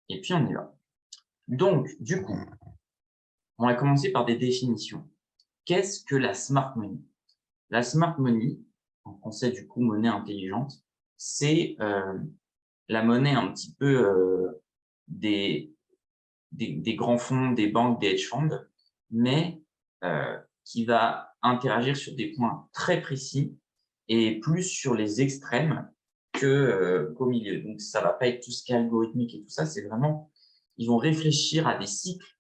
et puis on y va. Donc, du coup, on va commencer par des définitions. Qu'est-ce que la smart money? La smart money, en français du coup monnaie intelligente, c'est la monnaie un petit peu des, des grands fonds, des banques, des hedge funds, mais qui va interagir sur des points très précis et plus sur les extrêmes qu'au milieu. Donc, ça va pas être tout ce qui est algorithmique et tout ça, c'est vraiment, ils vont réfléchir à des cycles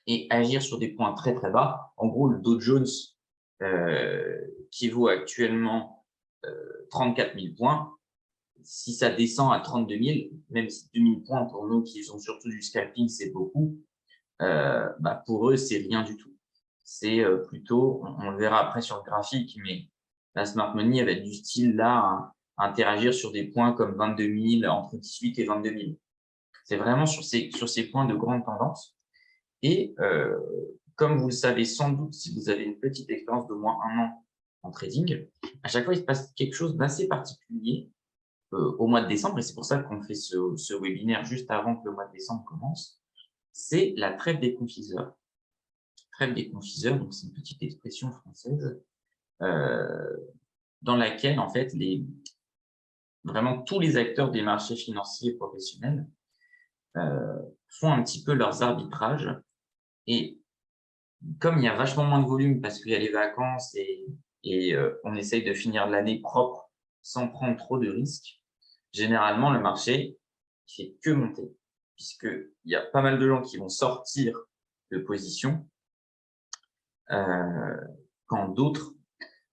et agir sur des points très, très bas. En gros, le Dow Jones, qui vaut actuellement 34 000 points, si ça descend à 32 000, même si 2 000 points pour nous qui sont surtout du scalping, c'est beaucoup, bah pour eux, c'est rien du tout. C'est plutôt, on le verra après sur le graphique, mais la smart money, elle va être du style là, à interagir sur des points comme 22 000, entre 18 et 22 000. C'est vraiment sur ces points de grande tendance. Et comme vous le savez sans doute, si vous avez une petite expérience d'au moins 1 an en trading, à chaque fois, il se passe quelque chose d'assez particulier au mois de décembre, et c'est pour ça qu'on fait ce webinaire juste avant que le mois de décembre commence. C'est la trêve des confiseurs. Trêve des confiseurs, donc c'est une petite expression française dans laquelle, en fait, vraiment tous les acteurs des marchés financiers professionnels font un petit peu leurs arbitrages. Et comme il y a vachement moins de volume parce qu'il y a les vacances et on essaye de finir l'année propre sans prendre trop de risques, généralement, le marché ne fait que monter puisqu'il y a pas mal de gens qui vont sortir de position quand d'autres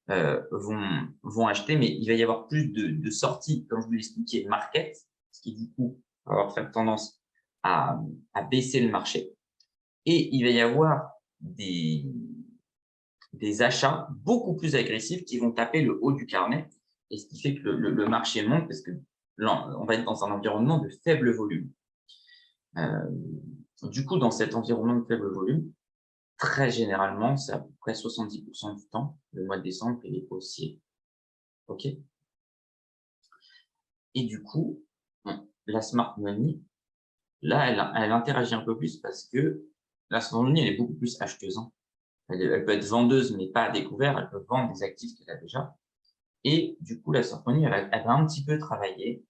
vont acheter, mais il va y avoir plus de sorties, comme je vous l'expliquais, market, ce qui du coup va avoir faire tendance à baisser le marché. Et il va y avoir des achats beaucoup plus agressifs qui vont taper le haut du carnet, et ce qui fait que le marché monte parce que là, on va être dans un environnement de faible volume. Du coup, dans cet environnement de faible volume, très généralement, c'est à peu près 70% du temps, le mois de décembre, il est haussier. OK? Et du coup, la smart money, là, elle interagit un peu plus parce que la smart money, elle est beaucoup plus acheteuse, hein. Elle peut être vendeuse, mais pas à découvert. Elle peut vendre des actifs qu'elle a déjà. Et du coup, la smart money, elle va un petit peu travailler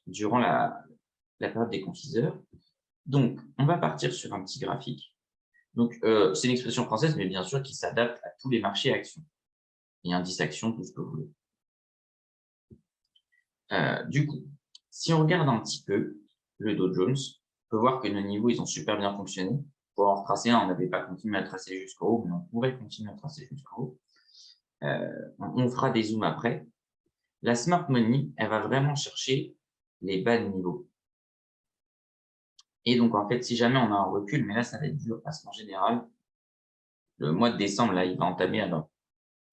durant la période des confiseurs. Donc, on va partir sur un petit graphique. Donc, c'est une expression française, mais bien sûr qui s'adapte à tous les marchés actions et indices actions, tout ce que vous voulez. Du coup, si on regarde un petit peu le Dow Jones, on peut voir que nos niveaux, ils ont super bien fonctionné. Pour en retracer un, on n'avait pas continué à tracer jusqu'au haut, mais on pourrait continuer à tracer jusqu'au haut. On fera des zooms après. La smart money, elle va vraiment chercher les bas de niveau. Et donc, en fait, si jamais on a un recul, mais là, ça va être dur parce qu'en général, le mois de décembre, là, il va entamer. Alors,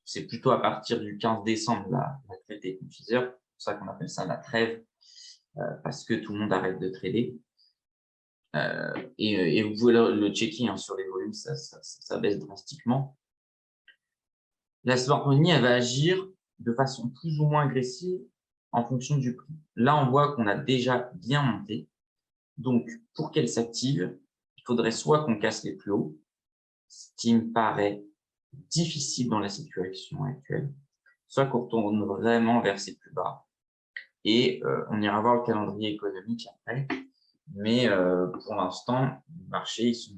c'est plutôt à partir du 15 décembre, la trêve des confiseurs. C'est pour ça qu'on appelle ça la trêve, parce que tout le monde arrête de trader. Et vous pouvez le checker hein, sur les volumes, ça baisse drastiquement. La smart money, elle va agir de façon plus ou moins agressive en fonction du prix. Là, on voit qu'on a déjà bien monté. Donc, pour qu'elle s'active, il faudrait soit qu'on casse les plus hauts, ce qui me paraît difficile dans la situation actuelle, soit qu'on retourne vraiment vers ses plus bas. Et on ira voir le calendrier économique après. Mais pour l'instant, le marché, il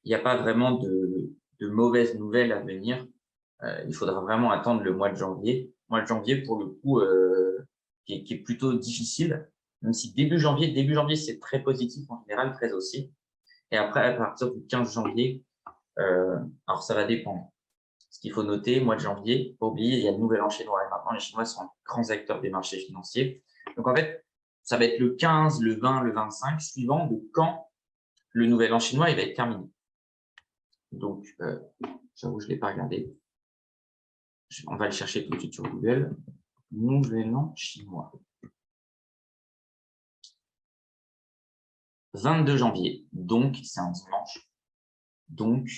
n'y a pas vraiment de mauvaises nouvelles à venir. Il faudra vraiment attendre le mois de janvier. Le mois de janvier, pour le coup, qui est plutôt difficile, même si début janvier, c'est très positif en général, très haussier. Et après, à partir du 15 janvier, alors ça va dépendre. Ce qu'il faut noter, mois de janvier, pas oublier, il y a le nouvel an chinois. Et maintenant, les Chinois sont grands acteurs des marchés financiers. Donc, en fait, ça va être le 15, le 20, le 25, suivant de quand le nouvel an chinois il va être terminé. Donc, j'avoue, je ne l'ai pas regardé. On va le chercher tout de suite sur Google. Nouvel an chinois. 22 janvier, donc c'est un dimanche. Donc,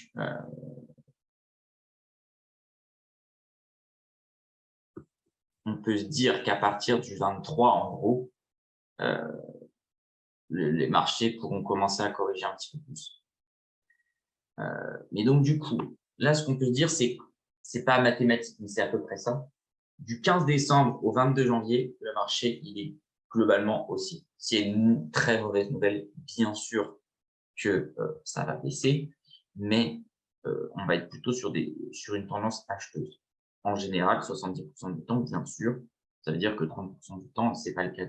on peut se dire qu'à partir du 23, en gros, les marchés pourront commencer à corriger un petit peu plus. Mais donc, du coup, là, ce qu'on peut se dire, c'est que ce n'est pas mathématique, mais c'est à peu près ça. Du 15 décembre au 22 janvier, le marché, il est globalement haussier. C'est une très mauvaise nouvelle, bien sûr que ça va baisser, mais on va être plutôt sur une tendance acheteuse. En général, 70% du temps, bien sûr, ça veut dire que 30% du temps, ce n'est pas le cas.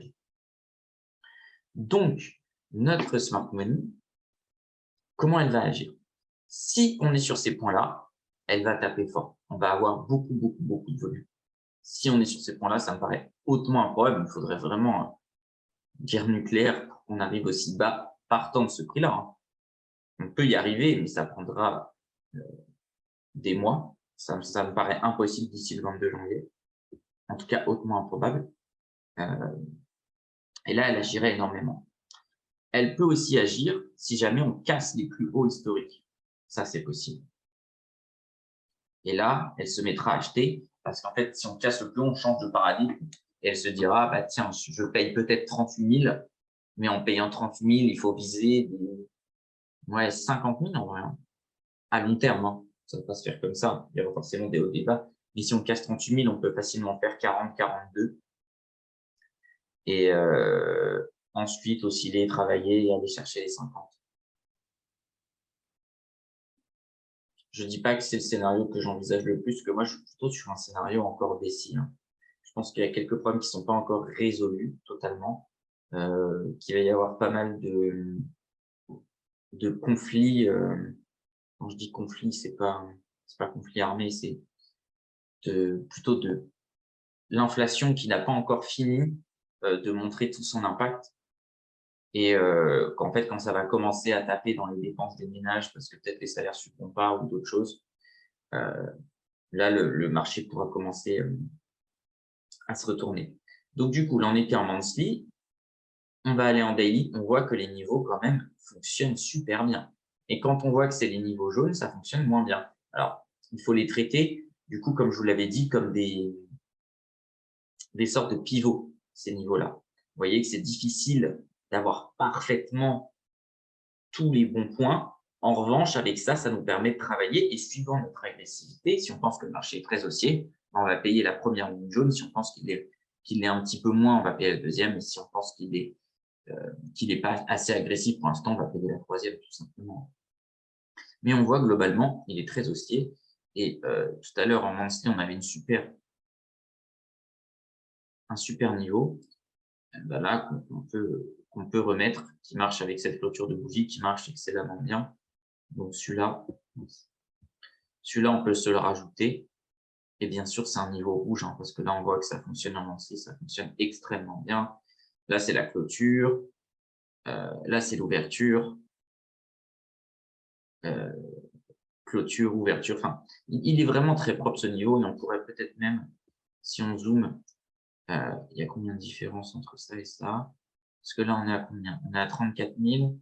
Donc, notre smart money, comment elle va agir? Si on est sur ces points-là, elle va taper fort. On va avoir beaucoup, beaucoup, beaucoup de volume. Si on est sur ces points-là, ça me paraît hautement improbable. Il faudrait vraiment guerre nucléaire pour qu'on arrive aussi bas partant de ce prix-là. Hein. On peut y arriver, mais ça prendra des mois. Ça me paraît impossible d'ici le 22 janvier. En tout cas, hautement improbable. Et là, elle agirait énormément. Elle peut aussi agir si jamais on casse les plus hauts historiques. Ça, c'est possible. Et là, elle se mettra à acheter parce qu'en fait, si on casse le plus haut, on change de paradigme. Et elle se dira, bah, tiens, je paye peut-être 38 000, mais en payant 38 000, il faut viser 50 000 en vrai. Hein. À long terme, hein. Ça ne va pas se faire comme ça. Il y aura forcément des hauts et des bas. Mais si on casse 38 000, on peut facilement faire 40, 42. Et ensuite, osciller, travailler et aller chercher les 50. Je ne dis pas que c'est le scénario que j'envisage le plus, que moi, je suis plutôt sur un scénario encore baissier. Hein. Je pense qu'il y a quelques problèmes qui ne sont pas encore résolus totalement, qu'il va y avoir pas mal de conflits. Quand je dis conflit, c'est pas conflit armé, c'est plutôt de l'inflation qui n'a pas encore fini de montrer tout son impact. Et qu'en fait, quand ça va commencer à taper dans les dépenses des ménages, parce que peut-être les salaires ne suivront pas ou d'autres choses, là, le marché pourra commencer à se retourner. Donc, du coup, là, on était en monthly. On va aller en daily. On voit que les niveaux, quand même, fonctionnent super bien. Et quand on voit que c'est les niveaux jaunes, ça fonctionne moins bien. Alors, il faut les traiter, du coup, comme je vous l'avais dit, comme des sortes de pivots, ces niveaux-là. Vous voyez que c'est difficile d'avoir parfaitement tous les bons points. En revanche, avec ça, ça nous permet de travailler et suivant notre agressivité, si on pense que le marché est très haussier, on va payer la première ligne jaune. Si on pense qu'il est un petit peu moins, on va payer la deuxième. Et si on pense qu'il n'est pas assez agressif pour l'instant, on va payer la troisième tout simplement. Mais on voit globalement, il est très haussier. Et tout à l'heure, en monthly, on avait un super niveau. Ben là, qu'on peut remettre, qui marche avec cette clôture de bougie, qui marche excellemment bien. Donc celui-là, on peut se le rajouter. Et bien sûr, c'est un niveau rouge, hein, parce que là, on voit que ça fonctionne en lancé, ça fonctionne extrêmement bien. Là, c'est la clôture. Là, c'est l'ouverture. Clôture, ouverture. Enfin, il est vraiment très propre ce niveau. Et on pourrait peut-être même, si on zoome, il y a combien de différence entre ça et ça? Parce que là, on est à combien? On est à 34 000.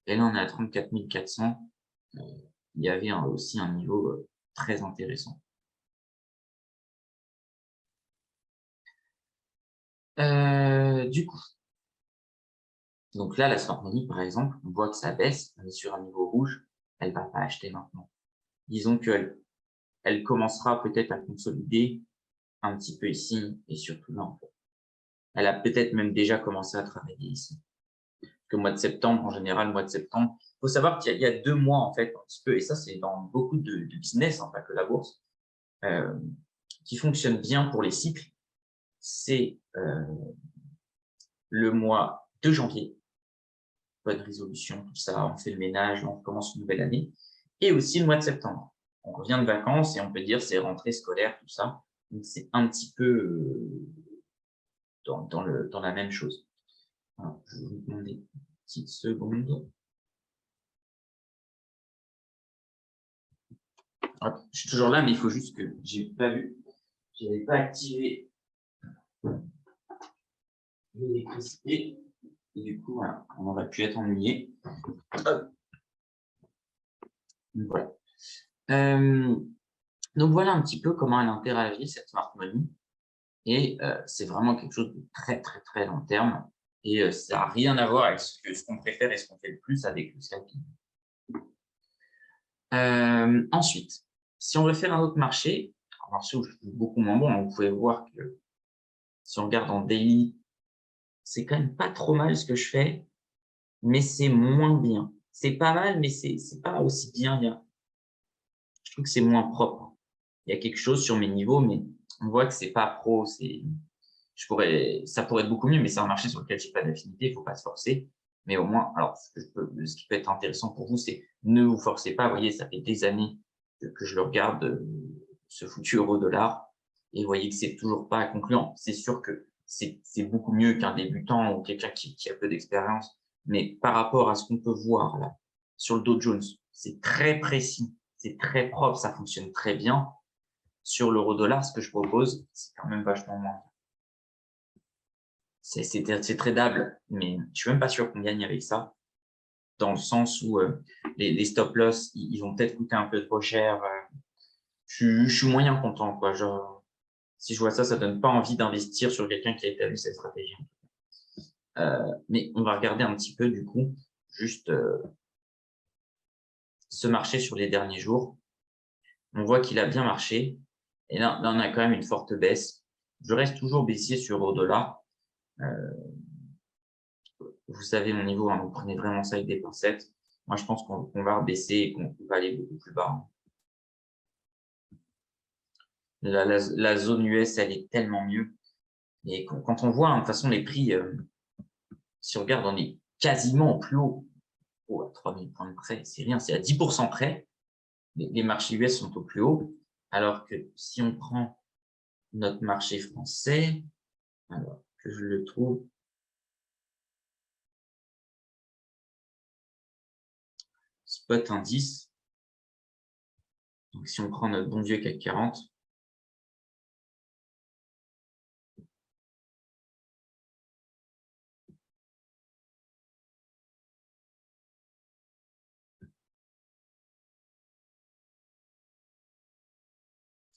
Et là, on est à 34 400. Il y avait aussi un niveau très intéressant. Du coup, donc là, la smart money, par exemple, on voit que ça baisse, on est sur un niveau rouge, elle ne va pas acheter maintenant. Disons qu'elle commencera peut-être à consolider un petit peu ici et surtout là, en fait. Elle a peut-être même déjà commencé à travailler ici. Parce que mois de septembre, en général, mois de septembre, il faut savoir qu'il y a 2 mois, en fait, un petit peu, et ça, c'est dans beaucoup de business, hein, pas que la bourse, qui fonctionne bien pour les cycles. C'est le mois de janvier, bonne résolution, tout ça, on fait le ménage, on commence une nouvelle année, et aussi le mois de septembre. On revient de vacances et on peut dire c'est rentrée scolaire, tout ça. Donc, c'est un petit peu dans la même chose. Alors, je vais vous demander une petite seconde. Hop, je suis toujours là, mais il faut juste que j'ai pas vu. Je n'avais pas activé l'électricité. Et du coup, voilà, on n'aurait pu être ennuyé. Voilà. Donc, voilà un petit peu comment elle interagit, cette smart money. Et c'est vraiment quelque chose de très, très, très long terme. Et ça n'a rien à voir avec ce qu'on préfère et ce qu'on fait le plus avec le scalping. Ensuite, si on veut faire un autre marché, un marché où je suis beaucoup moins bon, vous pouvez voir que si on regarde en daily, c'est quand même pas trop mal ce que je fais, mais c'est moins bien. C'est pas mal, mais c'est pas aussi bien. Je trouve que c'est moins propre. Il y a quelque chose sur mes niveaux, mais on voit que c'est pas pro. Ça pourrait être beaucoup mieux, mais c'est un marché sur lequel j'ai pas d'affinité, il faut pas se forcer. Mais au moins, alors, ce qui peut être intéressant pour vous, c'est ne vous forcez pas. Vous voyez, ça fait des années que je le regarde, ce foutu euro-dollar, et vous voyez que c'est toujours pas concluant. C'est sûr que c'est beaucoup mieux qu'un débutant ou quelqu'un qui a peu d'expérience, mais par rapport à ce qu'on peut voir là, sur le Dow Jones, c'est très précis, c'est très propre, ça fonctionne très bien. Sur l'euro-dollar, ce que je propose, c'est quand même vachement moins. C'est tradable, mais je suis même pas sûr qu'on gagne avec ça, dans le sens où les stop loss, ils vont peut-être coûter un peu trop cher. Je suis moyen content, quoi. Genre, si je vois ça, ça donne pas envie d'investir sur quelqu'un qui a établi cette stratégie. Mais on va regarder un petit peu, du coup, juste ce marché sur les derniers jours. On voit qu'il a bien marché. Et là, on a quand même une forte baisse. Je reste toujours baissier sur euro-dollar. Vous savez mon niveau, hein, vous prenez vraiment ça avec des pincettes. Moi, je pense qu'on va rebaisser et qu'on va aller beaucoup plus bas. La zone US, elle est tellement mieux. Et quand on voit, hein, de toute façon, les prix, si on regarde, on est quasiment au plus haut. Oh, à 3000 points de près, c'est rien, c'est à 10% près. Les marchés US sont au plus haut. Alors que si on prend notre marché français, alors que je le trouve, spot indice. Donc, si on prend notre bon vieux CAC 40,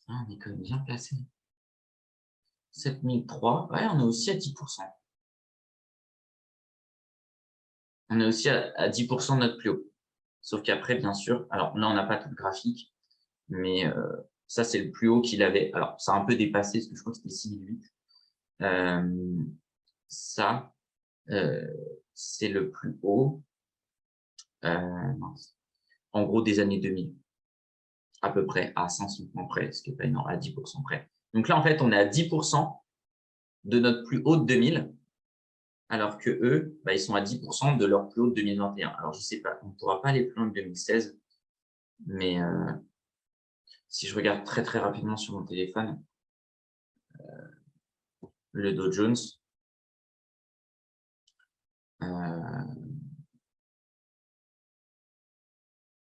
on est quand même bien placé. 7003, ouais, on est aussi à 10%. On est aussi à 10% de notre plus haut. Sauf qu'après, bien sûr, alors là, on n'a pas tout le graphique, mais ça, c'est le plus haut qu'il avait. Alors, ça a un peu dépassé, parce que je crois que c'était 6008. Ça, c'est le plus haut, en gros, des années 2000, à peu près, à 500 points près, ce qui n'est pas énorme, à 10% près. Donc là, en fait, on est à 10% de notre plus haut de 2000, alors que eux, bah, ils sont à 10% de leur plus haut de 2021. Alors, je sais pas, on ne pourra pas aller plus loin que 2016, mais si je regarde très, très rapidement sur mon téléphone, le Dow Jones,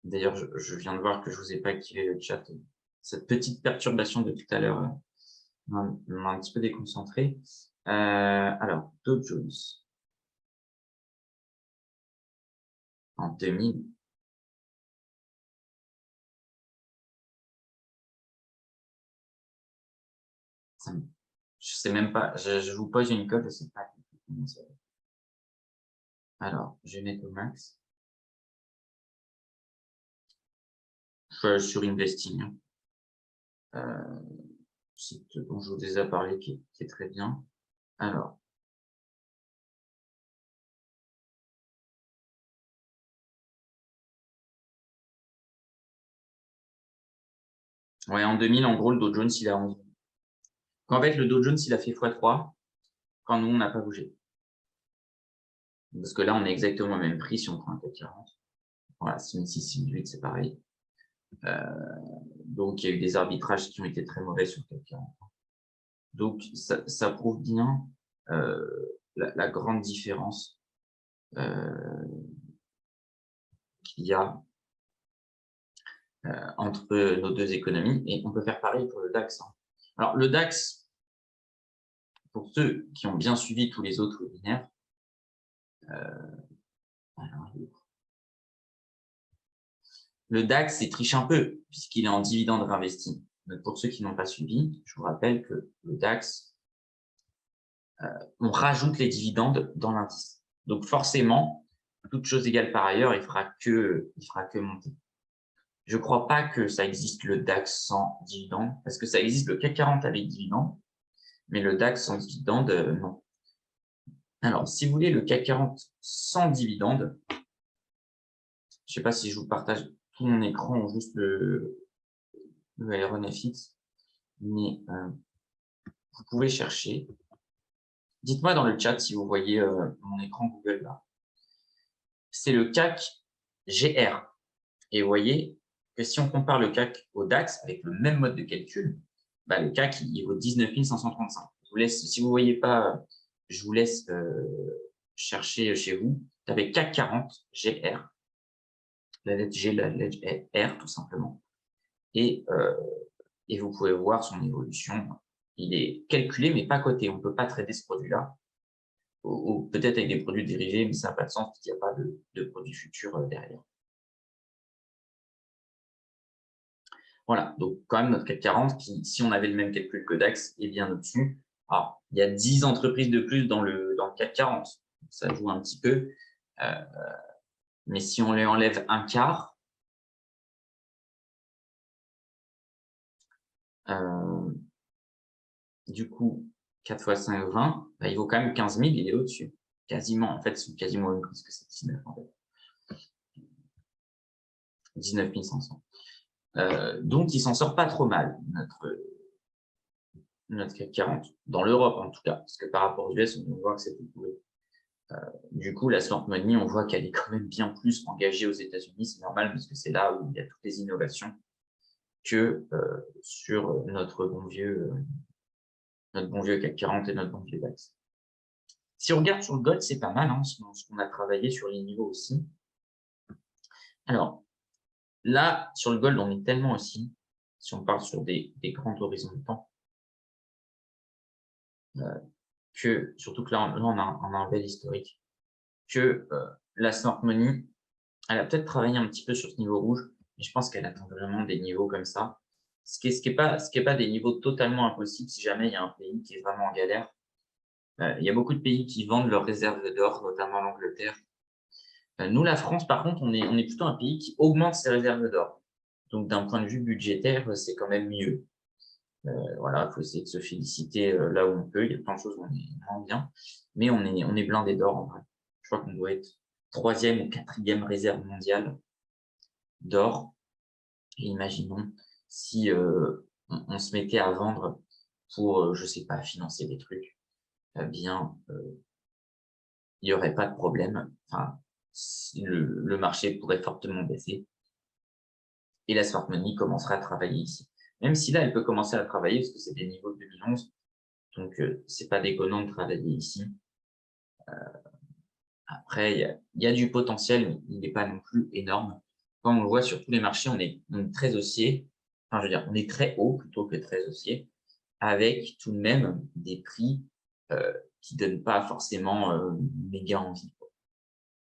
d'ailleurs, je viens de voir que je vous ai pas activé le chat. Cette petite perturbation de tout à l'heure m'a un petit peu déconcentré. Alors, Dow Jones, en 2000, je sais même pas, je vous pose une cote, je sais pas. Alors, je vais mettre au max. Je suis sur Investing, site dont je vous ai déjà parlé, qui est très bien. Alors, ouais, en 2000, en gros, le Dow Jones, il a 11. En fait, le Dow Jones, il a fait x3 quand nous, on n'a pas bougé. Parce que là, on est exactement au même prix si on prend un CAC 40. Voilà, 6006, 6008, c'est pareil. Donc, il y a eu des arbitrages qui ont été très mauvais sur le CAC 40. Donc, ça prouve bien la grande différence qu'il y a entre nos deux économies. Et on peut faire pareil pour le DAX. Alors, le DAX, pour ceux qui ont bien suivi tous les autres webinaires, le DAX, c'est triche un peu, puisqu'il est en dividende réinvesti. Donc, pour ceux qui n'ont pas suivi, je vous rappelle que le DAX, on rajoute les dividendes dans l'indice. Donc forcément, toute chose égale par ailleurs, il fera que monter. Je ne crois pas que ça existe le DAX sans dividende, parce que ça existe le CAC 40 avec dividende, mais le DAX sans dividende, non. Alors, si vous voulez le CAC 40 sans dividende, je ne sais pas si je vous partage tout mon écran ou juste le RNFX, mais vous pouvez chercher. Dites-moi dans le chat si vous voyez mon écran Google là. C'est le CAC GR. Et vous voyez que si on compare le CAC au DAX avec le même mode de calcul, bah, le CAC il vaut 19 535. Je vous laisse, si vous ne voyez pas, je vous laisse chercher chez vous. Tapez CAC 40 GR, la lettre G, la lettre R tout simplement. Et vous pouvez voir son évolution. Il est calculé, mais pas coté. On ne peut pas trader ce produit-là. Ou peut-être avec des produits dérivés, mais ça n'a pas de sens parce qu'il n'y a pas de produits futurs derrière. Voilà, donc quand même notre CAC 40, qui, si on avait le même calcul que DAX, est bien au-dessus. Alors, il y a 10 entreprises de plus dans le CAC 40. Ça joue un petit peu. Mais si on les enlève un quart, du coup, 4 fois 5, 20, bah, il vaut quand même 15 000, il est au-dessus. Quasiment, en fait, c'est quasiment une parce que c'est 19 en fait. 19 500. Donc, il s'en sort pas trop mal, notre CAC 40, dans l'Europe en tout cas, parce que par rapport aux US, on voit que c'est tout pourri. Du coup, la smart money, on voit qu'elle est quand même bien plus engagée aux États-Unis, c'est normal parce que c'est là où il y a toutes les innovations que sur notre bon vieux CAC 40 et notre bon vieux DAX. Si on regarde sur le gold, c'est pas mal, hein, ce qu'on a travaillé sur les niveaux aussi. Alors, là, sur le gold, on est tellement aussi, si on parle sur des grands horizons de temps, que, surtout que là, on a un bel historique, que la smart money, elle a peut-être travaillé un petit peu sur ce niveau rouge, mais je pense qu'elle attend vraiment des niveaux comme ça. Ce qui est pas des niveaux totalement impossibles si jamais il y a un pays qui est vraiment en galère. Il y a beaucoup de pays qui vendent leurs réserves d'or, notamment l'Angleterre. Nous, la France, par contre, on est plutôt un pays qui augmente ses réserves d'or. Donc, d'un point de vue budgétaire, c'est quand même mieux. Voilà, il faut essayer de se féliciter là où on peut. Il y a plein de choses où on est moins bien, mais on est blindé d'or en vrai. Je crois qu'on doit être 3e ou 4e réserve mondiale d'or. Et imaginons si on se mettait à vendre pour, je sais pas, financer des trucs, bien, il n'y aurait pas de problème. Enfin, le marché pourrait fortement baisser et la smart money commencerait à travailler ici. Même si là, elle peut commencer à travailler parce que c'est des niveaux de 2011, donc c'est pas déconnant de travailler ici. Après, il y a du potentiel, mais il n'est pas non plus énorme. Comme on le voit sur tous les marchés, on est très haussier. Enfin, je veux dire, on est très haut plutôt que très haussier, avec tout de même des prix qui ne donnent pas forcément méga envie.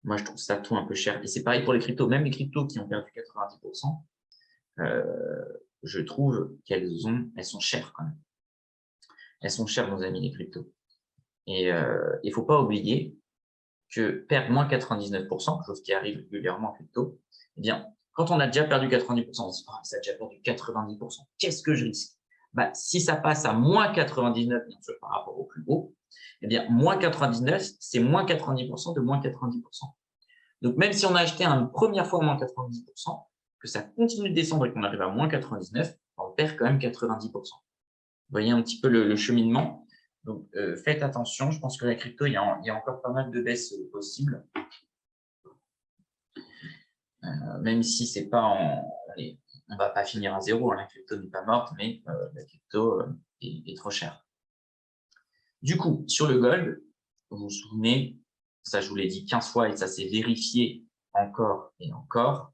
Moi, je trouve ça tout un peu cher. Et c'est pareil pour les cryptos. Même les cryptos qui ont perdu 90%, je trouve qu'elles sont chères quand même. Elles sont chères, nos amis, les cryptos. Et il faut pas oublier que perdre moins 99%, chose qui arrive régulièrement en crypto, eh bien, quand on a déjà perdu 90%, on se dit, oh, ça a déjà perdu 90%. Qu'est-ce que je risque? Bah, si ça passe à moins 99, bien sûr, par rapport au plus haut, eh bien, moins 99, c'est moins 90% de moins 90%. Donc, même si on a acheté une première fois moins 90%, que ça continue de descendre et qu'on arrive à moins 99, on perd quand même 90%. Vous voyez un petit peu le cheminement. Donc, faites attention. Je pense que la crypto, il y a encore pas mal de baisses possibles. Même si c'est pas on va pas finir à zéro. La crypto n'est pas morte, mais la crypto est trop chère. Du coup, sur le gold, vous vous souvenez, ça je vous l'ai dit 15 fois et ça s'est vérifié encore et encore.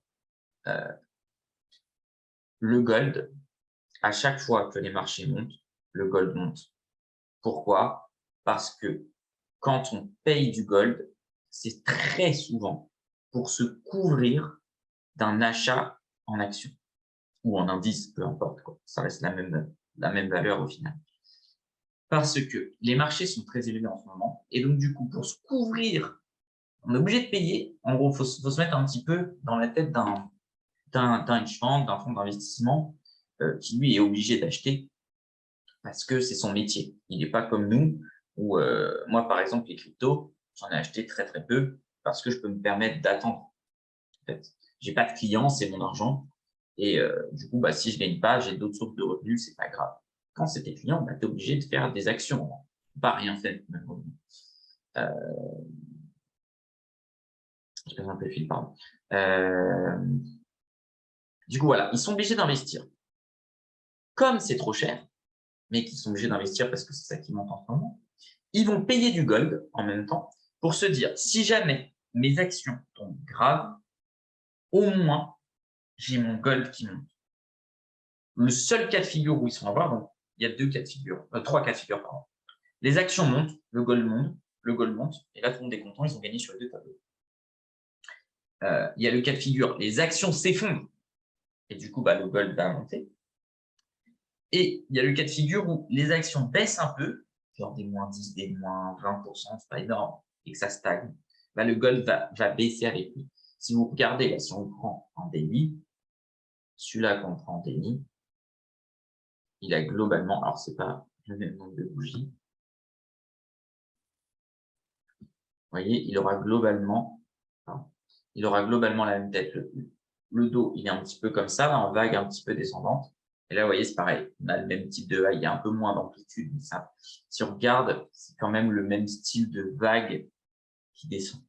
Le gold, à chaque fois que les marchés montent, le gold monte. Pourquoi? Parce que quand on paye du gold, c'est très souvent pour se couvrir d'un achat en action ou en indice, peu importe, quoi. Ça reste la même valeur au final. Parce que les marchés sont très élevés en ce moment. Et donc, du coup, pour se couvrir, on est obligé de payer. En gros, il faut se mettre un petit peu dans la tête d'un hedge fund, d'un fonds d'investissement qui, lui, est obligé d'acheter parce que c'est son métier. Il n'est pas comme nous, où moi, par exemple, les cryptos, j'en ai acheté très, très peu parce que je peux me permettre d'attendre. En fait, je n'ai pas de clients, c'est mon argent. Et du coup, si je ne gagne pas, j'ai d'autres sources de revenus, ce n'est pas grave. Quand c'est tes clients, tu es obligé de faire des actions. Pas rien faire. Je passe un peu le fil, pardon. Du coup, voilà, ils sont obligés d'investir. Comme c'est trop cher, mais qu'ils sont obligés d'investir parce que c'est ça qui monte en ce moment, ils vont payer du gold en même temps pour se dire, si jamais mes actions tombent grave, au moins, j'ai mon gold qui monte. Le seul cas de figure où ils sont en bas, donc il y a trois cas de figure, pardon. Les actions montent, le gold monte, et là, tout le monde est content, ils ont gagné sur les deux tableaux. Il y a le cas de figure, les actions s'effondrent, et du coup, le gold va monter. Et il y a le cas de figure où les actions baissent un peu, genre des moins 10, des moins 20%, c'est pas énorme, et que ça stagne. Le gold va baisser avec lui. Si vous regardez, là, si on le prend en daily, celui-là qu'on prend en daily, il a globalement, alors c'est pas le même nombre de bougies, vous voyez, il aura globalement la même tête. Le dos, il est un petit peu comme ça, là, en vague un petit peu descendante. Et là, vous voyez, c'est pareil. On a le même type de vague. Il y a un peu moins d'amplitude, mais ça, si on regarde, c'est quand même le même style de vague qui descend.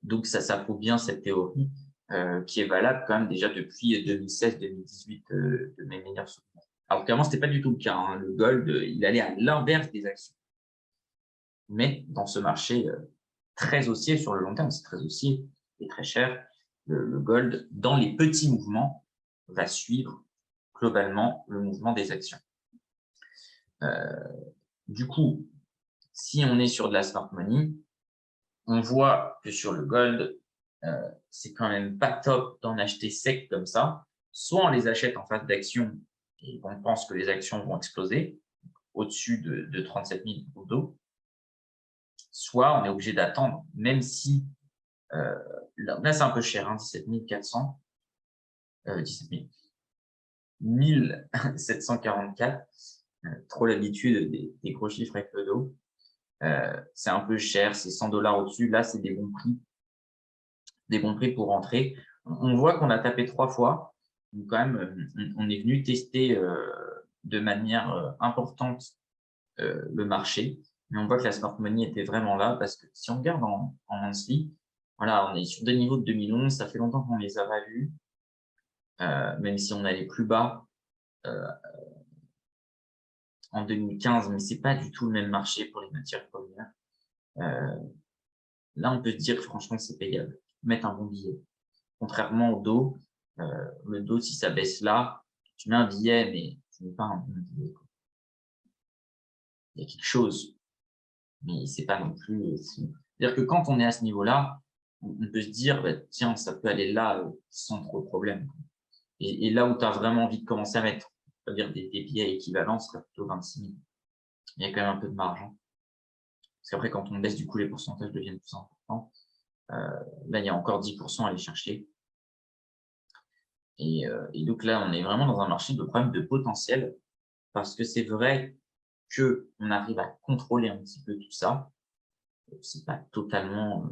Donc, ça prouve bien cette théorie qui est valable quand même déjà depuis 2016-2018 de mes meilleurs souvenirs. Alors, clairement, ce n'était pas du tout le cas. Hein. Le gold, il allait à l'inverse des actions. Mais dans ce marché très haussier sur le long terme, c'est très haussier et très cher, le gold, dans les petits mouvements, va suivre globalement le mouvement des actions. Du coup, si on est sur de la smart money, on voit que sur le gold, c'est quand même pas top d'en acheter sec comme ça. Soit on les achète en phase d'action et on pense que les actions vont exploser au-dessus de 37 000 d'eau, soit on est obligé d'attendre, même si là c'est un peu cher, hein, 17 400, 17 000, 1744, trop l'habitude des gros chiffres avec le dos. C'est un peu cher, c'est 100 $ au-dessus. Là, c'est des bons prix pour rentrer. On voit qu'on a tapé 3 fois. Donc, quand même, on est venu tester de manière importante le marché. Mais on voit que la smart money était vraiment là parce que si on regarde en monthly, voilà, on est sur des niveaux de 2011. Ça fait longtemps qu'on les a pas vus, même si on allait plus bas en 2015, mais c'est pas du tout le même marché pour les matières premières. Là, on peut se dire que franchement, c'est payable. Mettre un bon billet. Contrairement au dos, le dos, si ça baisse là, tu mets un billet, mais tu mets pas un bon billet. Quoi. Il y a quelque chose, mais c'est pas non plus. C'est-à-dire que quand on est à ce niveau-là, on peut se dire, tiens, ça peut aller là sans trop de problème. Et là où tu as vraiment envie de commencer à mettre, c'est-à-dire des billets équivalents, ce serait plutôt 26 000. Il y a quand même un peu de marge. Hein. Parce qu'après, quand on baisse, du coup, les pourcentages deviennent plus importants. Là, il y a encore 10% à aller chercher. Et donc là, on est vraiment dans un marché de problème de potentiel parce que c'est vrai qu'on arrive à contrôler un petit peu tout ça. C'est pas totalement…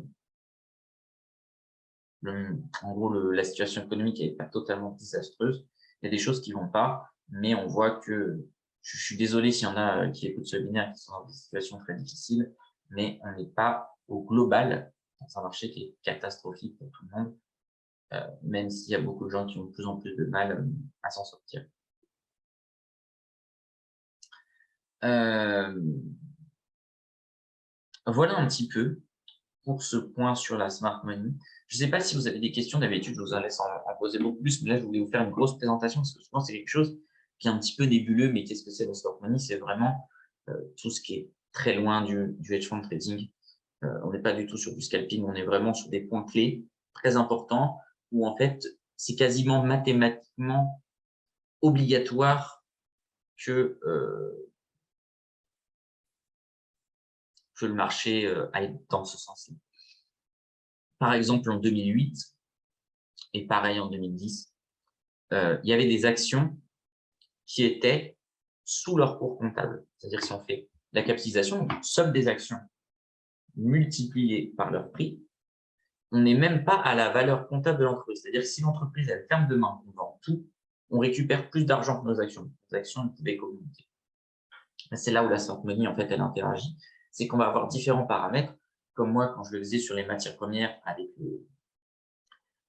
en gros, la situation économique n'est pas totalement désastreuse. Il y a des choses qui vont pas, mais on voit que… Je suis désolé s'il y en a qui écoutent ce webinaire qui sont dans des situations très difficiles, mais on n'est pas au global dans un marché qui est catastrophique pour tout le monde. Même s'il y a beaucoup de gens qui ont de plus en plus de mal à s'en sortir. Voilà un petit peu pour ce point sur la smart money. Je ne sais pas si vous avez des questions. D'habitude, je vous en laisse en poser beaucoup plus, mais là, je voulais vous faire une grosse présentation parce que souvent, c'est quelque chose qui est un petit peu nébuleux, mais qu'est-ce que c'est la smart money? C'est vraiment tout ce qui est très loin du hedge fund trading. On n'est pas du tout sur du scalping, on est vraiment sur des points clés très importants où en fait, c'est quasiment mathématiquement obligatoire que le marché aille dans ce sens-là. Par exemple, en 2008 et pareil en 2010, il y avait des actions qui étaient sous leur cours comptable. C'est-à-dire que si on fait la capitalisation, somme des actions multipliées par leur prix, on n'est même pas à la valeur comptable de l'entreprise. C'est-à-dire que si l'entreprise elle ferme demain, on vend tout, on récupère plus d'argent que nos actions. Nos actions ne pouvaient qu'augmenter. C'est là où la smart money, en fait, elle interagit. C'est qu'on va avoir différents paramètres, comme moi, quand je le faisais sur les matières premières avec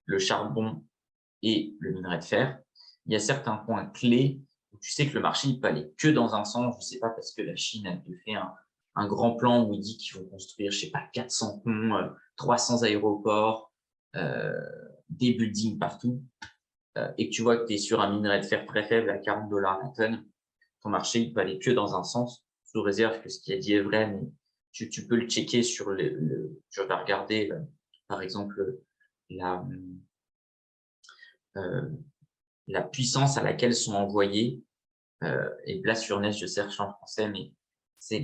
le charbon et le minerai de fer, il y a certains points clés où tu sais que le marché ne peut aller que dans un sens. Je ne sais pas, parce que la Chine, elle te fait un grand plan où il dit qu'ils vont construire, je ne sais pas, 400 ponts, 300 aéroports, des buildings partout, et que tu vois que tu es sur un minerai de fer très faible à 40 $ la tonne, ton marché il peut aller que dans un sens, sous réserve que ce qui est dit est vrai, mais tu peux le checker sur je vais regarder, par exemple, la, la puissance à laquelle sont envoyées, et place Furnace, je cherche en français, mais c'est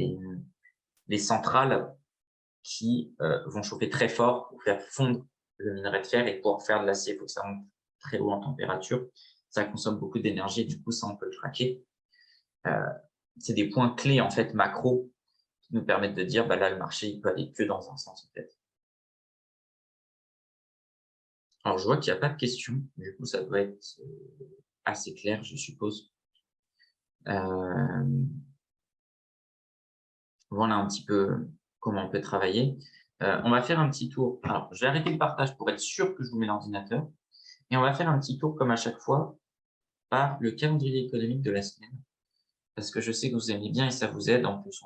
les centrales qui vont chauffer très fort pour faire fondre le minerai de fer et pour faire de l'acier. Il faut que ça monte très haut en température. Ça consomme beaucoup d'énergie, du coup, ça, on peut le traquer. C'est des points clés, en fait, macro, qui nous permettent de dire, bah là, le marché, il peut aller que dans un sens, en fait. Alors, je vois qu'il n'y a pas de questions. Du coup, ça doit être assez clair, je suppose. Voilà un petit peu comment on peut travailler. On va faire un petit tour. Alors, je vais arrêter le partage pour être sûr que je vous mets l'ordinateur. Et on va faire un petit tour, comme à chaque fois, par le calendrier économique de la semaine. Parce que je sais que vous aimez bien et ça vous aide. En plus,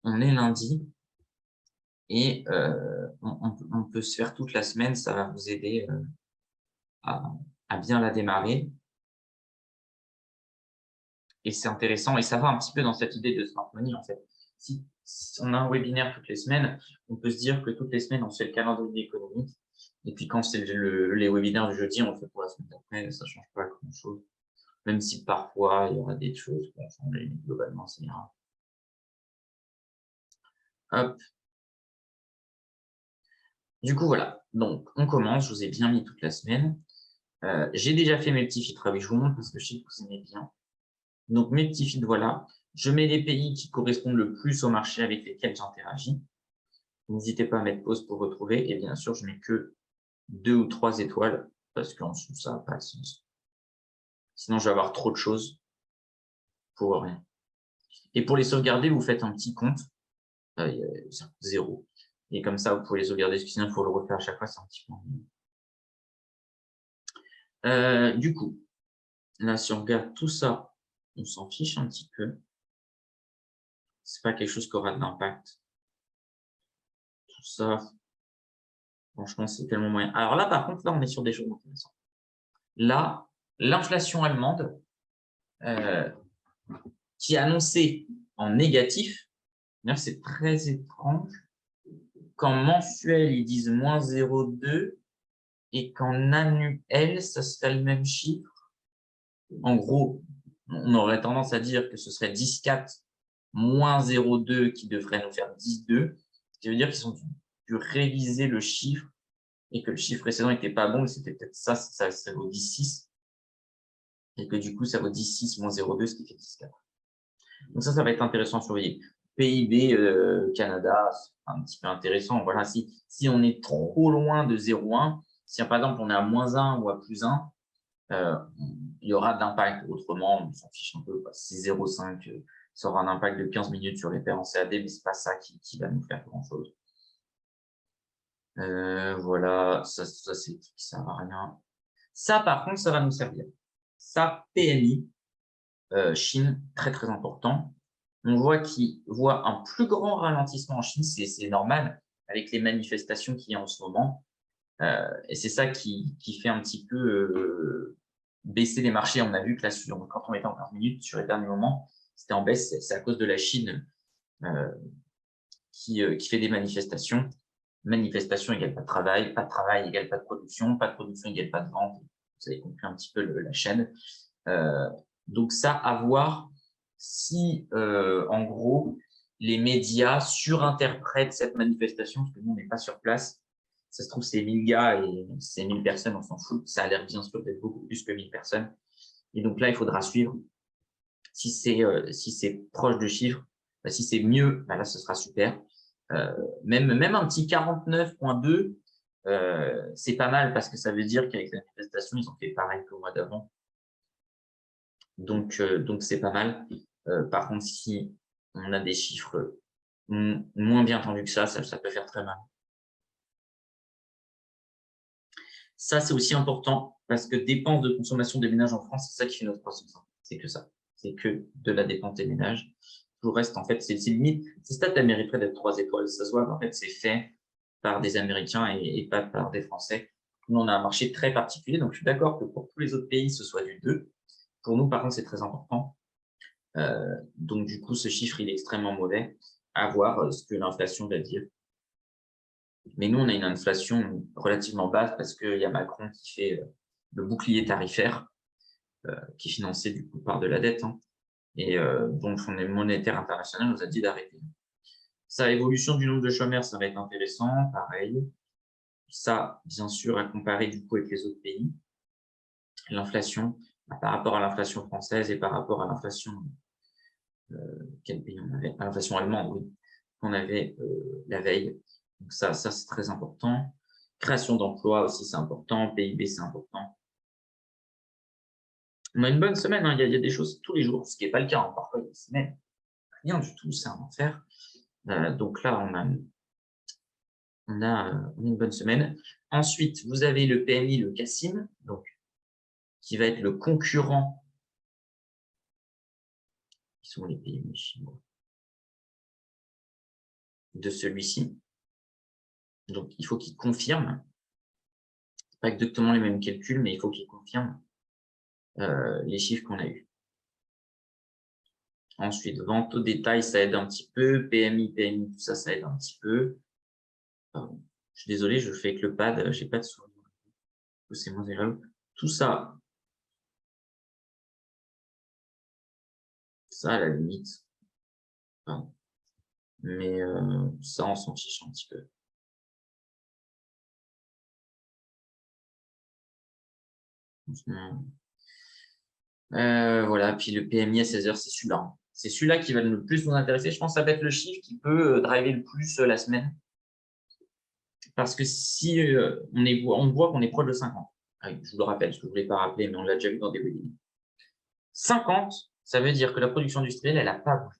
on est lundi. Et on peut se faire toute la semaine. Ça va vous aider à bien la démarrer. Et c'est intéressant. Et ça va un petit peu dans cette idée de smart money, en fait. Si on a un webinaire toutes les semaines, on peut se dire que toutes les semaines, on fait le calendrier économique. Et puis quand c'est les webinaires du jeudi, on le fait pour la semaine d'après. Ça ne change pas grand-chose. Même si parfois, il y aura des choses qui vont changer, mais globalement, ça ira. Hop. Du coup, voilà. Donc, on commence. Je vous ai bien mis toute la semaine. J'ai déjà fait mes petits filtres. Oui, je vous montre parce que je sais que vous aimez bien. Donc, mes petits filtres, voilà. Je mets les pays qui correspondent le plus au marché avec lesquels j'interagis. N'hésitez pas à mettre pause pour retrouver. Et bien sûr, je mets que 2 ou 3 étoiles parce qu'en dessous, ça n'a pas de sens. Sinon, je vais avoir trop de choses pour rien. Et pour les sauvegarder, vous faites un petit compte. Ça coûte 0. Et comme ça, vous pouvez les sauvegarder. Parce que sinon, il faut le refaire à chaque fois. C'est un petit peu. Du coup, là, si on regarde tout ça, on s'en fiche un petit peu. C'est pas quelque chose qui aura de l'impact. Tout ça, franchement, c'est tellement moyen. Alors là, par contre, là, on est sur des choses intéressantes. Là, l'inflation allemande, qui est annoncée en négatif, c'est très étrange, qu'en mensuel, ils disent moins 0,2 et qu'en annuel, ça serait le même chiffre. En gros, on aurait tendance à dire que ce serait 10,4 moins 0,2 qui devrait nous faire 10,2. Ce qui veut dire qu'ils ont dû réviser le chiffre et que le chiffre précédent n'était pas bon, c'était peut-être ça vaut 10,6. Et que du coup, ça vaut 10,6 moins 0,2, ce qui fait 10,4. Donc ça va être intéressant à surveiller. PIB Canada, c'est un petit peu intéressant. Voilà, si on est trop loin de 0,1, si par exemple on est à -1 ou à +1, il y aura d'impact. Autrement, on s'en fiche un peu. Si 0,5, ça aura un impact de 15 minutes sur les paires en CAD, mais ce n'est pas ça qui va nous faire grand-chose. Voilà, ça c'est qui sert à rien. Ça, par contre, ça va nous servir. Ça, PMI, Chine, très très important. On voit qu'il voit un plus grand ralentissement en Chine, c'est normal, avec les manifestations qu'il y a en ce moment. Et c'est ça qui fait un petit peu baisser les marchés. On a vu que là, quand on était en 15 minutes, sur les derniers moments, c'était en baisse. C'est à cause de la Chine qui fait des manifestations. Manifestation égale pas de travail égale pas de production égale pas de vente. Vous avez compris un petit peu la chaîne. Donc ça, à voir si, en gros, les médias surinterprètent cette manifestation, parce que nous, on n'est pas sur place. Ça se trouve, c'est 1000 gars et c'est 1000 personnes, on s'en fout. Ça a l'air bien sûr d'être beaucoup plus que 1000 personnes. Et donc là, il faudra suivre. Si c'est proche de chiffres, si c'est mieux, là, ce sera super. Même un petit 49,2, c'est pas mal parce que ça veut dire qu'avec la manifestation, ils ont fait pareil qu'au mois d'avant. Donc c'est pas mal. Par contre, si on a des chiffres moins bien tendus que ça peut faire très mal. Ça, c'est aussi important parce que dépenses de consommation des ménages en France, c'est ça qui fait notre croissance. C'est que ça. C'est que de la dépense des ménages. Tout le reste, en fait, c'est limite. Ces stats, elles mériteraient d'être 3 étoiles. Ça se voit qu'en fait, c'est fait par des Américains et pas par des Français. Nous, on a un marché très particulier. Donc, je suis d'accord que pour tous les autres pays, ce soit du 2. Pour nous, par contre, c'est très important. Donc, du coup, ce chiffre, il est extrêmement mauvais. À voir ce que l'inflation va dire. Mais nous, on a une inflation relativement basse parce qu'il y a Macron qui fait le bouclier tarifaire, qui est financé du coup par de la dette. Hein. Et donc, le Fonds monétaire international nous a dit d'arrêter. Ça, évolution du nombre de chômeurs, ça va être intéressant, pareil. Ça, bien sûr, à comparer du coup avec les autres pays. L'inflation, par rapport à l'inflation française et par rapport à l'inflation, quel pays on avait? À l'inflation allemande, oui, qu'on avait la veille. Donc ça c'est très important. Création d'emplois aussi, c'est important. PIB, c'est important. On a une bonne semaine, hein. Il y a des choses tous les jours, ce qui n'est pas le cas. Hein. Parfois, il y a des semaines, rien du tout, c'est un enfer. Donc là, on a une bonne semaine. Ensuite, vous avez le PMI, le CACIM, donc, qui va être le concurrent. Qui sont les PMI chinois de celui-ci. Donc, il faut qu'il confirme. Pas exactement les mêmes calculs, mais il faut qu'il confirme les chiffres qu'on a eus. Ensuite, vente au détail, ça aide un petit peu. PMI, tout ça, ça aide un petit peu. Pardon. Je suis désolé, je fais avec le pad, j'ai pas de souris. C'est moins agréable. Tout ça, ça à la limite. Pardon. Mais ça, on s'en fiche un petit peu. Voilà, puis le PMI à 16 heures, c'est celui-là. Hein. C'est celui-là qui va le plus nous intéresser. Je pense que ça va être le chiffre qui peut driver le plus la semaine. Parce que si on voit qu'on est proche de 50, je vous le rappelle, parce que je ne voulais pas rappeler, mais on l'a déjà vu dans des webinaires. 50, ça veut dire que la production industrielle, elle n'a pas bougé.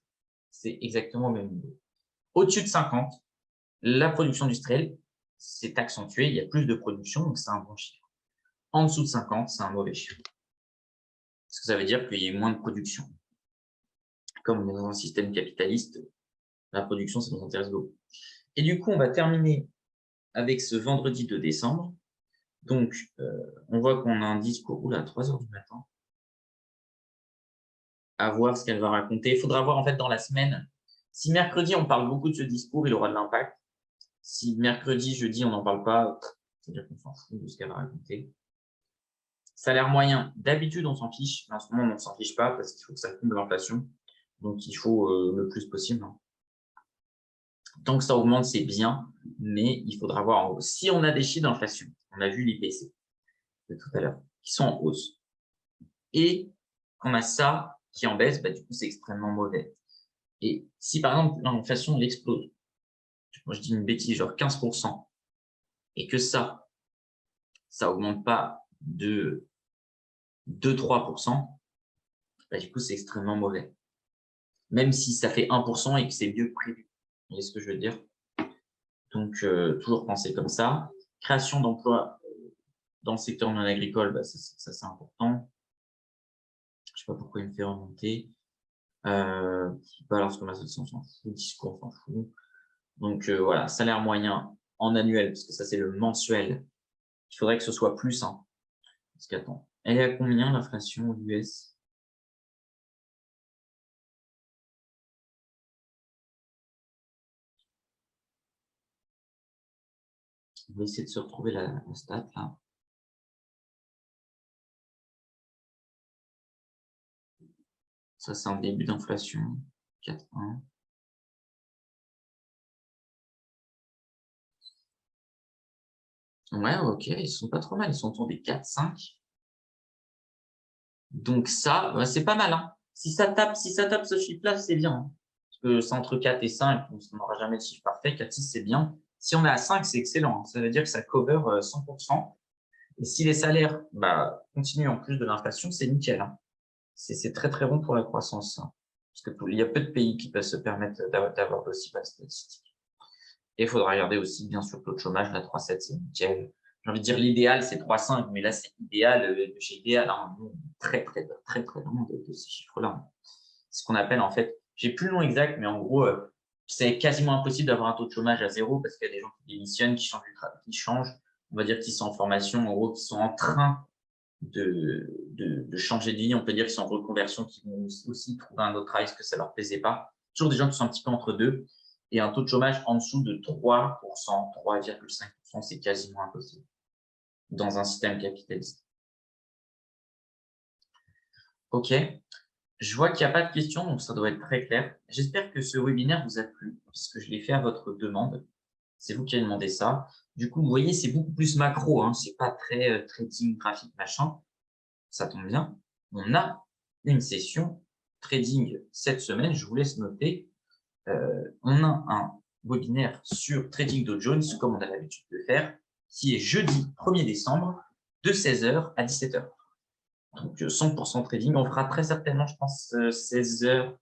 C'est exactement le même niveau. Au-dessus de 50, la production industrielle s'est accentuée, il y a plus de production, donc c'est un bon chiffre. En dessous de 50, c'est un mauvais chiffre. Parce que ça veut dire qu'il y a moins de production. Comme on est dans un système capitaliste, la production, ça nous intéresse beaucoup. Et du coup, on va terminer avec ce vendredi 2 décembre. Donc, on voit qu'on a un discours à 3 heures du matin. À voir ce qu'elle va raconter. Il faudra voir en fait dans la semaine. Si mercredi, on parle beaucoup de ce discours, il aura de l'impact. Si mercredi, jeudi, on n'en parle pas, c'est-à-dire qu'on s'en fout de ce qu'elle va raconter. Salaire moyen, d'habitude, on s'en fiche. Mais en ce moment, on ne s'en fiche pas parce qu'il faut que ça comble l'inflation. Donc, il faut le plus possible. Hein. Tant que ça augmente, c'est bien, mais il faudra voir. Si on a des chiffres d'inflation, on a vu l'IPC de tout à l'heure, qui sont en hausse, et qu'on a ça qui en baisse, du coup, c'est extrêmement mauvais. Et si, par exemple, l'inflation, elle explose, moi, je dis une bêtise, genre 15%, et que ça augmente pas de 2-3%, du coup, c'est extrêmement mauvais. Même si ça fait 1% et que c'est mieux prévu. Vous voyez ce que je veux dire? Donc, toujours penser comme ça. Création d'emplois dans le secteur non agricole, ça c'est important. Je ne sais pas pourquoi il me fait remonter. Pas lorsque ma on s'en fout, discours, on s'en fout. Donc, voilà, salaire moyen en annuel, parce que ça, c'est le mensuel. Il faudrait que ce soit plus. Hein. Parce qu'attends, elle est à combien l'inflation US? On va essayer de se retrouver la stat là. Ça, c'est un début d'inflation. 4,1. Ouais, ok, ils sont pas trop mal. Ils sont autour des 4,5. Donc ça, c'est pas mal. Hein. Si ça tape ce chiffre-là, c'est bien. Hein. Parce que c'est entre 4 et 5, donc on n'aura jamais de chiffre parfait. 4, 6, c'est bien. Si on est à 5, c'est excellent. Hein. Ça veut dire que ça cover 100%. Et si les salaires continuent en plus de l'inflation, c'est nickel. Hein. C'est très, très bon pour la croissance. Hein. Parce qu'il y a peu de pays qui peuvent se permettre d'avoir d'aussi bonnes statistiques. Et il faudra regarder aussi, bien sûr, le taux de chômage, la 3,7, c'est nickel. J'ai envie de dire l'idéal, c'est 3,5, mais là, c'est idéal de chez idéal. Hein, très, très, très, très loin de ces chiffres-là. C'est ce qu'on appelle, en fait, j'ai plus le nom exact, mais en gros, c'est quasiment impossible d'avoir un taux de chômage à 0 parce qu'il y a des gens qui démissionnent, qui changent, on va dire qu'ils sont en formation, en gros, qui sont en train de changer de vie. On peut dire qu'ils sont en reconversion, qui vont aussi trouver un autre travail parce que ça leur plaisait pas. Toujours des gens qui sont un petit peu entre deux. Et un taux de chômage en dessous de 3%, 3,5%, c'est quasiment impossible dans un système capitaliste. OK. Je vois qu'il n'y a pas de questions, donc ça doit être très clair. J'espère que ce webinaire vous a plu, puisque je l'ai fait à votre demande. C'est vous qui avez demandé ça. Du coup, vous voyez, c'est beaucoup plus macro. Hein. Ce n'est pas très trading, graphique, machin. Ça tombe bien. On a une session trading cette semaine. Je vous laisse noter. On a un webinaire sur Trading Dow Jones, comme on a l'habitude de faire, qui est jeudi 1er décembre, de 16h à 17h. Donc, 100% trading. On fera très certainement, je pense, 16h,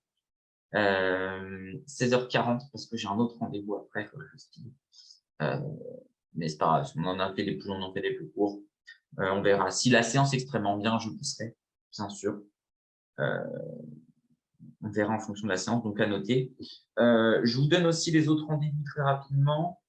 16h40, parce que j'ai un autre rendez-vous après, il faudrait que je style. Mais c'est pas grave, on en a fait des plus longs, on en fait des plus courts. On verra. Si la séance est extrêmement bien, je pousserai, bien sûr. On verra en fonction de la séance, donc à noter. Je vous donne aussi les autres rendez-vous très rapidement.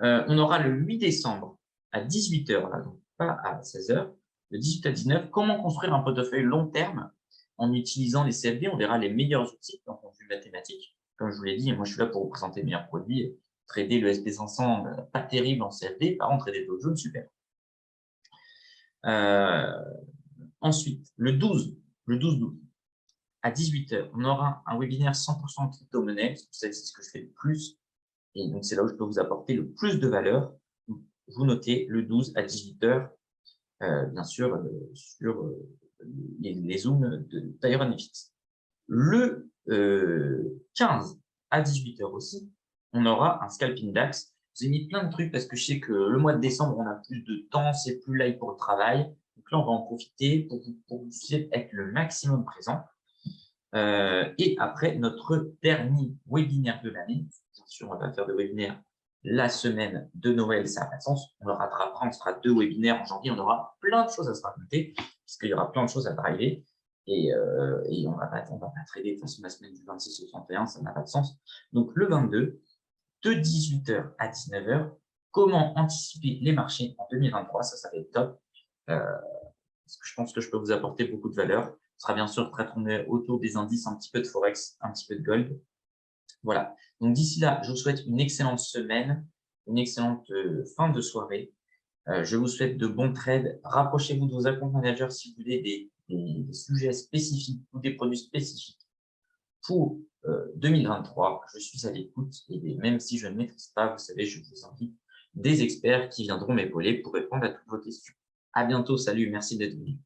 On aura le 8 décembre à 18h, là, donc pas à 16h, de 18 à 19, comment construire un portefeuille long terme en utilisant les CFD. On verra les meilleurs outils d'un point de vue mathématique. Comme je vous l'ai dit, moi je suis là pour vous présenter les meilleurs produits. Trader le SP500, pas terrible en CFD, par contre trader le Dow Jones, super. Ensuite, le 12 à 18h, on aura un webinaire 100% crypto-monnaie, c'est ce que je fais le plus. Et donc, c'est là où je peux vous apporter le plus de valeur. Vous notez le 12 à 18h, bien sûr, sur les zooms de Tyron FX. Le 15 à 18h aussi, on aura un scalping DAX. J'ai mis plein de trucs parce que je sais que le mois de décembre, on a plus de temps, c'est plus live pour le travail. Donc là, on va en profiter pour que vous puissiez être le maximum présent. Et après, notre dernier webinaire de l'année, bien sûr, on va faire des webinaires la semaine de Noël, ça n'a pas de sens. On le rattrapera, on fera 2 webinaires en janvier, on aura plein de choses à se raconter, puisqu'il y aura plein de choses à driver. Et on ne va pas trader de toute façon la semaine du 26 au 31, ça n'a pas de sens. Donc, le 22, de 18h à 19h, comment anticiper les marchés en 2023, ça va être top. Parce que je pense que je peux vous apporter beaucoup de valeur. Ce sera bien sûr très tourné autour des indices, un petit peu de Forex, un petit peu de Gold. Voilà. Donc, d'ici là, je vous souhaite une excellente semaine, une excellente fin de soirée. Je vous souhaite de bons trades. Rapprochez-vous de vos account managers si vous voulez des sujets spécifiques ou des produits spécifiques pour 2023. Je suis à l'écoute et même si je ne maîtrise pas, vous savez, je vous invite des experts qui viendront m'épauler pour répondre à toutes vos questions. À bientôt. Salut. Merci d'être venu.